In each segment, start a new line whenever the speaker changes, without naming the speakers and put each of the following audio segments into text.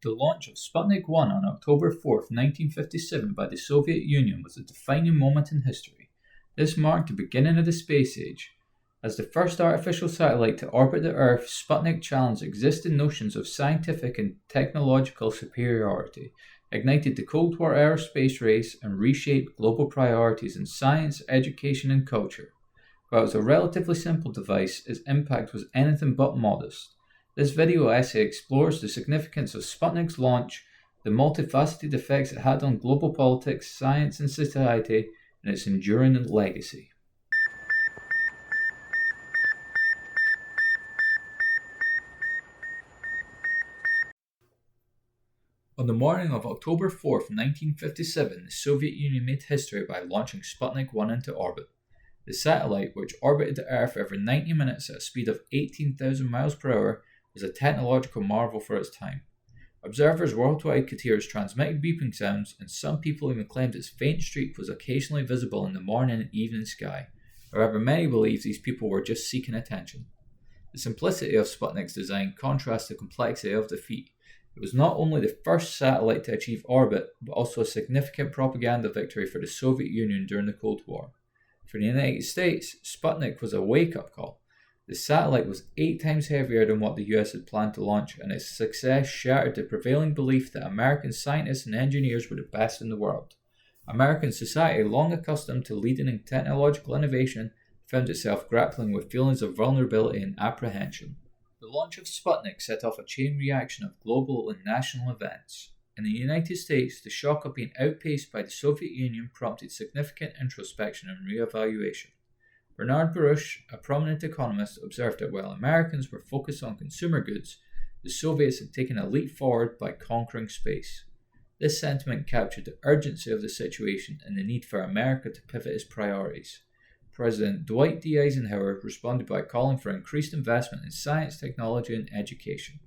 The launch of Sputnik 1 on October 4, 1957 by the Soviet Union was a defining moment in history. This marked the beginning of the space age. As the first artificial satellite to orbit the Earth, Sputnik challenged existing notions of scientific and technological superiority, ignited the Cold War era space race, and reshaped global priorities in science, education, and culture. While it was a relatively simple device, its impact was anything but modest. This video essay explores the significance of Sputnik's launch, the multifaceted effects it had on global politics, science, and society, and its enduring legacy. On the morning of October 4, 1957, the Soviet Union made history by launching Sputnik 1 into orbit. The satellite, which orbited the Earth every 90 minutes at a speed of 18,000 miles per hour, was a technological marvel for its time. Observers worldwide could hear its transmitted beeping sounds, and some people even claimed its faint streak was occasionally visible in the morning and evening sky. However, many believe these people were just seeking attention. The simplicity of Sputnik's design contrasts the complexity of the feat. It was not only the first satellite to achieve orbit, but also a significant propaganda victory for the Soviet Union during the Cold War. For the United States, Sputnik was a wake-up call. The satellite was 8 times heavier than what the US had planned to launch, and its success shattered the prevailing belief that American scientists and engineers were the best in the world. American society, long accustomed to leading in technological innovation, found itself grappling with feelings of vulnerability and apprehension. The launch of Sputnik set off a chain reaction of global and national events. In the United States, the shock of being outpaced by the Soviet Union prompted significant introspection and re-evaluation. Bernard Baruch, a prominent economist, observed that while Americans were focused on consumer goods, the Soviets had taken a leap forward by conquering space. This sentiment captured the urgency of the situation and the need for America to pivot its priorities. President Dwight D. Eisenhower responded by calling for increased investment in science, technology, and education.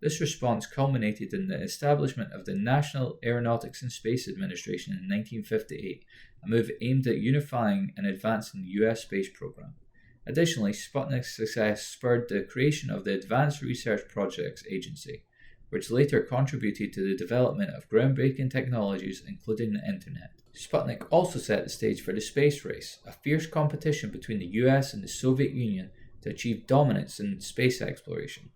This response culminated in the establishment of the National Aeronautics and Space Administration in 1958, a move aimed at unifying and advancing the U.S. space program. Additionally, Sputnik's success spurred the creation of the Advanced Research Projects Agency, which later contributed to the development of groundbreaking technologies, including the Internet. Sputnik also set the stage for the space race, a fierce competition between the US and the Soviet Union to achieve dominance in space exploration.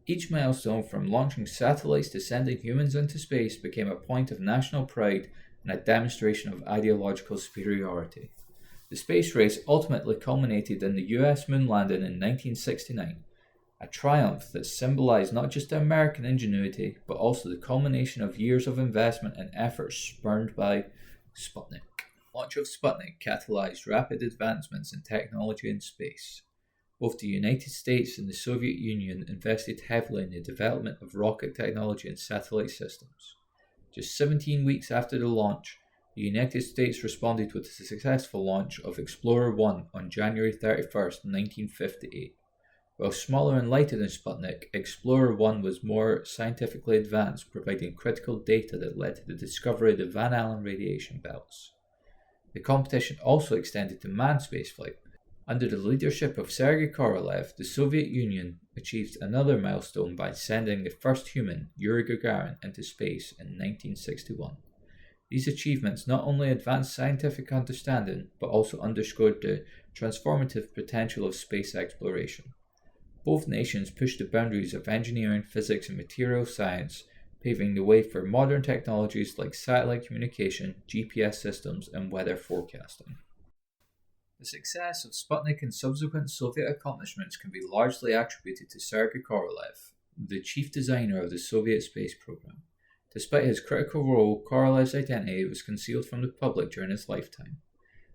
Each milestone, from launching satellites to sending humans into space, became a point of national pride and a demonstration of ideological superiority. The space race ultimately culminated in the US moon landing in 1969, a triumph that symbolized not just the American ingenuity, but also the culmination of years of investment and effort spurned by Sputnik. The launch of Sputnik catalyzed rapid advancements in technology and space. Both the United States and the Soviet Union invested heavily in the development of rocket technology and satellite systems. Just 17 weeks after the launch, the United States responded with the successful launch of Explorer 1 on January 31, 1958. While smaller and lighter than Sputnik, Explorer 1 was more scientifically advanced, providing critical data that led to the discovery of the Van Allen radiation belts. The competition also extended to manned spaceflight. Under the leadership of Sergei Korolev, the Soviet Union achieved another milestone by sending the first human, Yuri Gagarin, into space in 1961. These achievements not only advanced scientific understanding, but also underscored the transformative potential of space exploration. Both nations pushed the boundaries of engineering, physics, and material science, paving the way for modern technologies like satellite communication, GPS systems, and weather forecasting. The success of Sputnik and subsequent Soviet accomplishments can be largely attributed to Sergei Korolev, the chief designer of the Soviet space program. Despite his critical role, Korolev's identity was concealed from the public during his lifetime.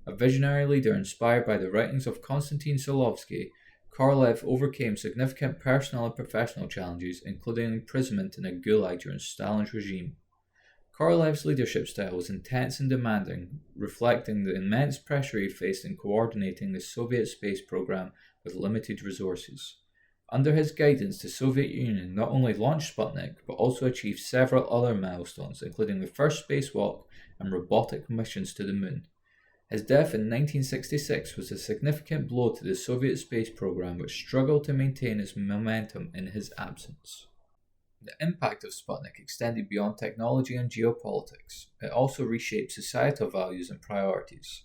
A visionary leader inspired by the writings of Konstantin Solovsky, Korolev overcame significant personal and professional challenges, including imprisonment in a gulag during Stalin's regime. Korolev's leadership style was intense and demanding, reflecting the immense pressure he faced in coordinating the Soviet space program with limited resources. Under his guidance, the Soviet Union not only launched Sputnik, but also achieved several other milestones, including the first spacewalk and robotic missions to the moon. His death in 1966 was a significant blow to the Soviet space program, which struggled to maintain its momentum in his absence. The impact of Sputnik extended beyond technology and geopolitics. It also reshaped societal values and priorities.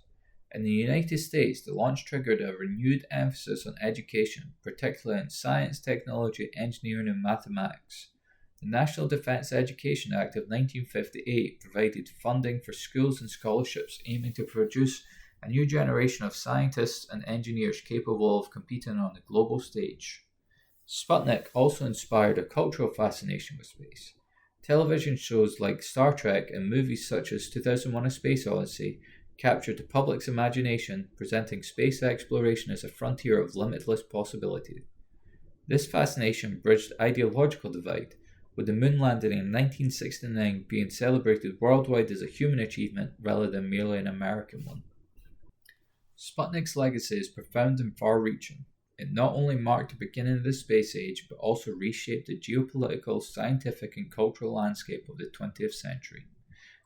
In the United States, the launch triggered a renewed emphasis on education, particularly in science, technology, engineering, and mathematics. The National Defense Education Act of 1958 provided funding for schools and scholarships aiming to produce a new generation of scientists and engineers capable of competing on the global stage. Sputnik also inspired a cultural fascination with space. Television shows like Star Trek and movies such as 2001: A Space Odyssey captured the public's imagination, presenting space exploration as a frontier of limitless possibility. This fascination bridged the ideological divide, with the moon landing in 1969 being celebrated worldwide as a human achievement rather than merely an American one. Sputnik's legacy is profound and far reaching. It not only marked the beginning of the space age, but also reshaped the geopolitical, scientific, and cultural landscape of the 20th century.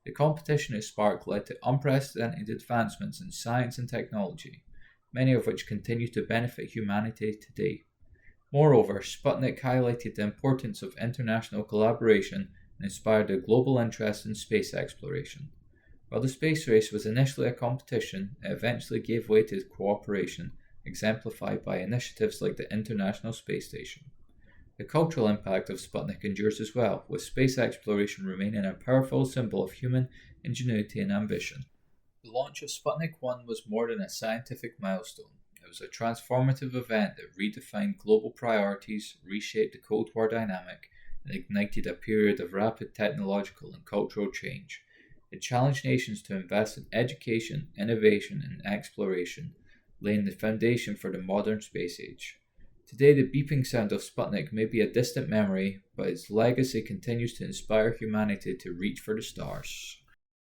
The competition it sparked led to unprecedented advancements in science and technology, many of which continue to benefit humanity today. Moreover, Sputnik highlighted the importance of international collaboration and inspired a global interest in space exploration. While the space race was initially a competition, it eventually gave way to cooperation, exemplified by initiatives like the International Space Station. The cultural impact of Sputnik endures as well, with space exploration remaining a powerful symbol of human ingenuity and ambition. The launch of Sputnik 1 was more than a scientific milestone. It was a transformative event that redefined global priorities, reshaped the Cold War dynamic, and ignited a period of rapid technological and cultural change. It challenged nations to invest in education, innovation, and exploration, laying the foundation for the modern space age. Today, the beeping sound of Sputnik may be a distant memory, but its legacy continues to inspire humanity to reach for the stars.